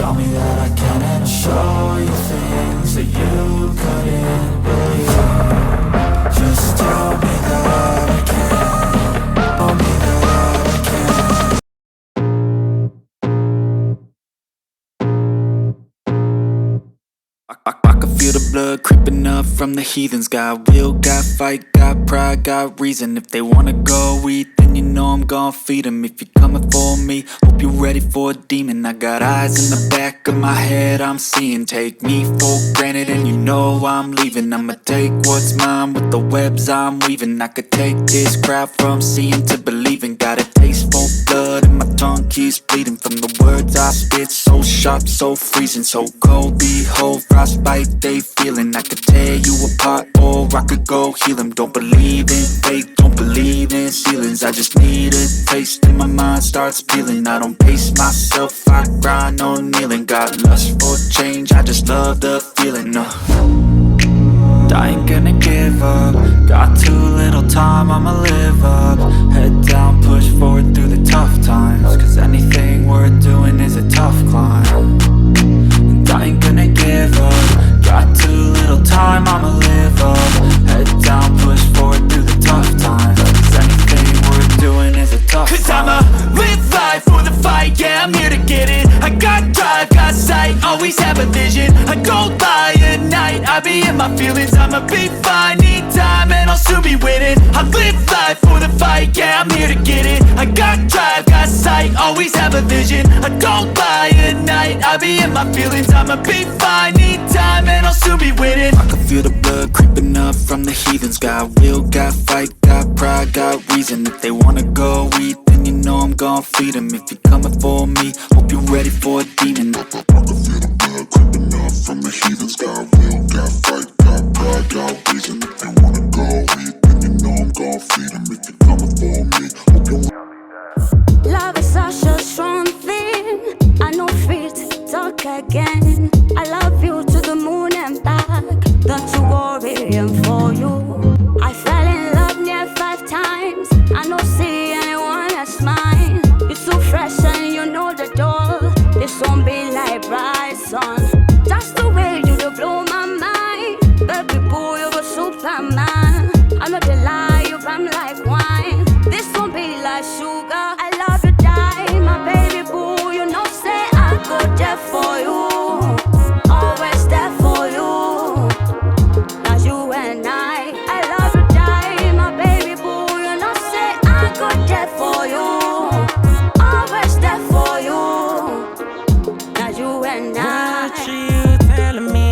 tell me that I can, and I'll show you things that you couldn't believe. Just tell me that I can. Tell me that I can. I can feel the blood creeping up from the heathens. Got will, got fight, got pride, got reason. If they wanna go eat, then you know I'm gon' feed them. If you're coming for me, hope you're ready for a demon. I got eyes in the back of my head, I'm seeing. Take me for granted and you know I'm leaving. I'ma take what's mine with the webs I'm weaving. I could take this crowd from seeing to believing. Got a taste for blood and my tongue keeps bleeding from the words I spit. So sharp, so freezing, so cold. Behold, frostbite they feeling. I could tear you apart or I could go heal them. Don't believe in fate, don't believe in ceilings. I just need a taste and my mind starts peeling. I don't pace myself, I grind on kneeling. Got lust for change, I just love the feeling. I ain't gonna give up. Got too little time, I'ma live up. Head down, push forward through the tough times. Cause anything worth doing is a tough climb. And I ain't gonna give up. Got too little time, I'ma live up. Head down, push forward through the tough times. Cause anything worth doing is a tough climb. Cause I'ma live life for the fight, yeah, I'm here to get it. I got drive, got sight, always have a vision. I go by at night, I be in my feelings. I'ma be fine, need time, and I'll soon be winning. I live life for the fight, yeah, I'm here to get it. I got drive, got sight, always have a vision. I go by at night, I be in my feelings. I'ma be fine, need time, and I'll soon be winning. I can feel the blood creeping up from the heathens. Got will, got fight, got pride, got reason. If they wanna go eat, then you know I'm gon' feed them. If you're coming for me, hope you're ready for a demon. I can feel the blood creeping up from the heathens. Got will, got fight, got pride, got reason. If they wanna go eat, then you know I'm gon' feed them. If you're coming for me, hope you're Love is such a strong thing, I know fit to talk again. I love you to the moon and back. Don't you worry, I'm for you. I fell in love near 5 times. I don't see anyone as mine. You're so fresh and you know the door. This won't be like bright sun. Just the way you do blow my mind. Baby boo, you're a Superman. I know the lie, you burn like wine. This won't be like sugar. I love you, die, my baby boo. You know, say I go there for you. Always there for you. Now you and I love you, die, my baby boo. You know, say I go there for you. Always there for you. Now you and I. What you telling me?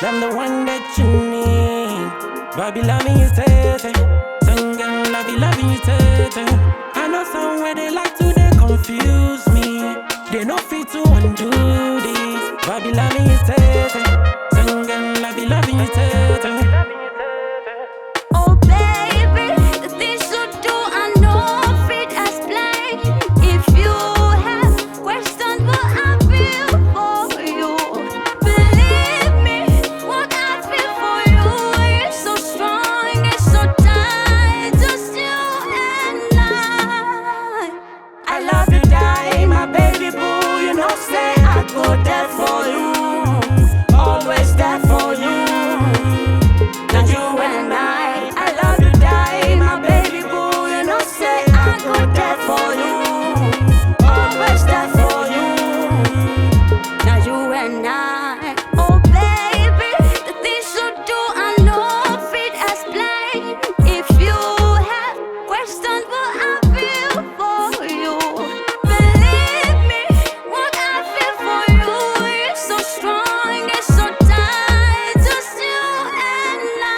I'm the one that you need. Baby, loving you, tete. Singing, loving you, tete. I know somewhere they like to, they confuse me. They no fit to undo this. Baby, loving you, tete. Singing, loving you, tete. Oh baby, the things you do I know fit explain. If you have questions what I feel for you, believe me, what I feel for you is so strong, it's so tight, just you and I love you, die, my baby boo. You know, say I go there for you. Always there for you. Now you and I love you, die, my baby boo. You know, say I go there for you. Always there for you. Now you and I. Oh baby, the things you do I know fit explain. If you have questions what I feel for you, believe me, what I feel for you is so strong, it's so tight, just you and I.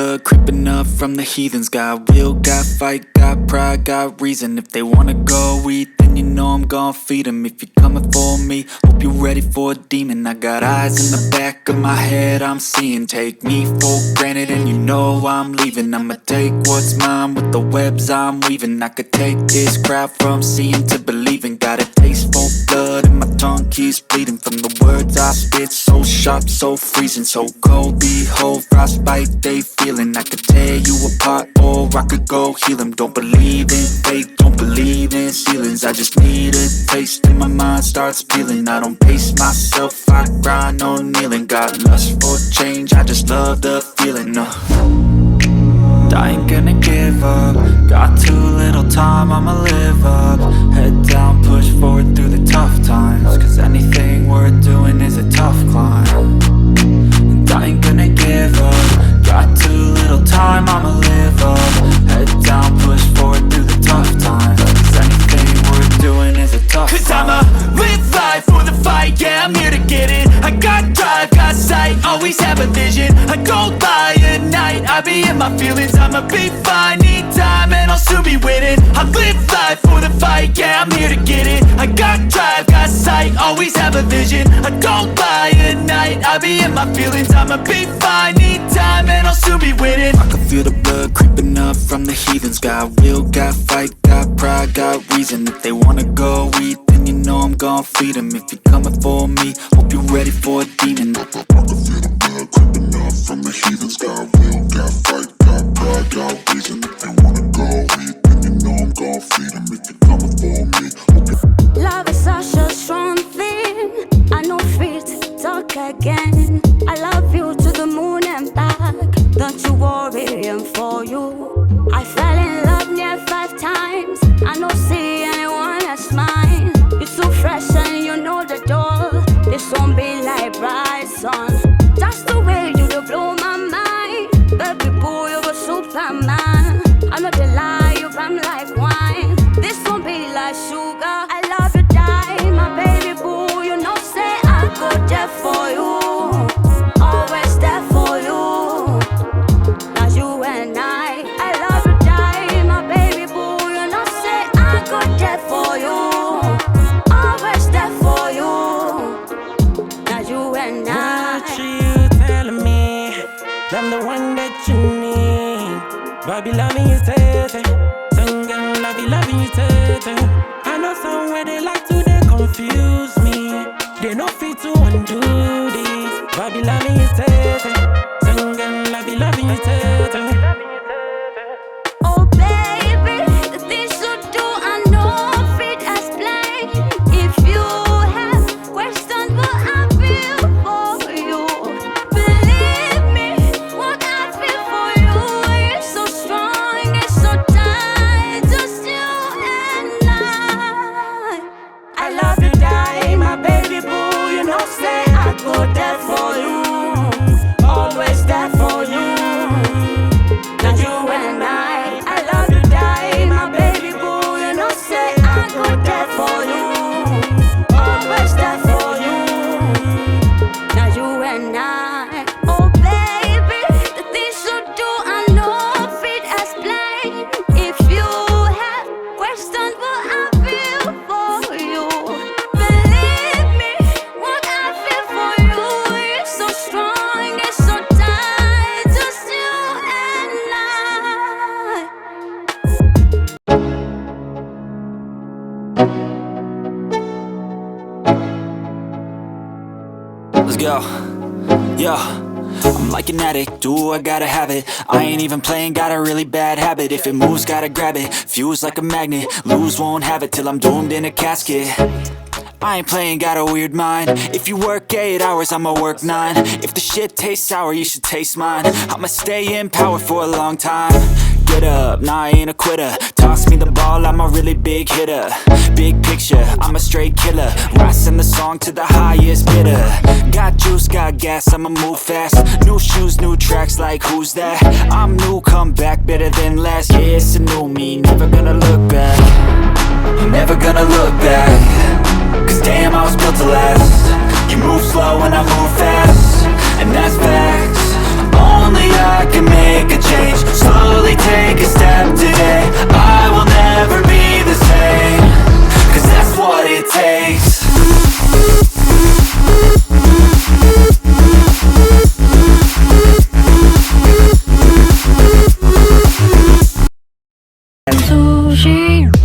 blood creeping up from the heathens. Got will, got fight, got pride, got reason. If they wanna go eat, then you know I'm gon' feed them. If you're coming for me, hope you're ready for a demon. I got eyes in the back of my head, I'm seeing. Take me for granted and you know I'm leaving. I'ma take what's mine with the webs I'm weaving. I could take this crowd from seeing to believing. Got a taste for blood and my tongue keeps bleeding from the words I spit. So sharp, so freezing, so cold. Behold, frostbite they feeling. I could tear you apart or I could go heal them. Don't believe in fate, don't believe in ceilings. I just need a taste and my mind starts peeling. I don't pace myself, I grind on kneeling. Got lust for change, I just love the feeling. I ain't gonna give up. Got too little time, I'ma live up. Head down, push forward through the tough times. Cause anything worth doing is a tough climb. And I ain't gonna give up. Got too little time, I'ma live up. Head down, push forward through the tough times. Cause anything worth doing is a tough climb. Cause I'ma live life for the fight, yeah, I'm here to get it. I got drive, got sight, always have a vision. I go by at night, I be in my feelings. I'ma be fine, need time, and I'll soon be winning. I live life for the fight, yeah, I'm here to get it. I got drive, got sight, always have a vision. I go by at night, I be in my feelings. I'ma be fine, need time, and I'll soon be winning. I can feel the blood creeping up from the heathens. Got will, got fight, got pride, got reason. If they wanna go eat, then you know I'm gon' feed them. If you're coming for me, hope you're ready for a demon. I can feel the blood creeping up from the heathens. Got will, got fight, got pride, got reason. If they wanna go eat, then you know I'm gon' feed them. If you're coming for me, hope you're... Love is such a strong thing. I know fear to talk again. I love you to the moon and back. Don't you worry, I'm for you. I fell in love near 5 times. I don't see anyone that's mine. You're so fresh and you know the door. This won't be like bright sun. Just the way you do blow my mind. Baby boo, you're a superman. I know the lie, you rhyme like wine. This won't be like sugar. I love you, die, my baby boo. You know, say I go there for you. Always there for you. Now you and I love you, die, my baby boo. You know, say I go there for you. Always there for you. Now you and I. What you telling me? I'm the one that you need. Bobby loving you dirty. Some girl I be loving you dirty. I know somewhere they like to they confuse me. They no fit to undo this. Bobby loving you dirty. Some girl I be loving you dirty. Oh baby, the things you do I know fit explain. If you have questions what I feel for you, believe me, what I feel for you is so strong, it's so tight, just you and I love you, die, my baby boo. You know, say I go there for you, always there for you. Now you and I love you, die, my baby boo. You know, say I go there for you, always there for you. Now you and I, oh baby, the things you do I know fit explain. If you have questions what I feel for you, believe me, what I feel for you is so strong, it's so tight, just you and I. Let's go. Yo, I'm like an addict, do I gotta have it. I ain't even playing, got a really bad habit. If it moves, gotta grab it, fuse like a magnet. Lose, won't have it till I'm doomed in a casket. I ain't playing, got a weird mind. If you work 8 hours, I'ma work 9. If the shit tastes sour, you should taste mine. I'ma stay in power for a long time. Get up, nah, I ain't a quitter. Toss me the ball, I'm a really big hitter. Big picture, I'm a straight killer. Rising the song to the highest bidder. Got juice, got gas, I'ma move fast. New shoes, new tracks, like who's that? I'm new, come back, better than last. Yeah, it's a new me, never gonna look back. Never gonna look back. Cause damn, I was built to last. You move slow and I move fast, and that's facts. Only I can make a change. Slowly take a step today. I will never be the same. Cause that's what it takes. Sushi.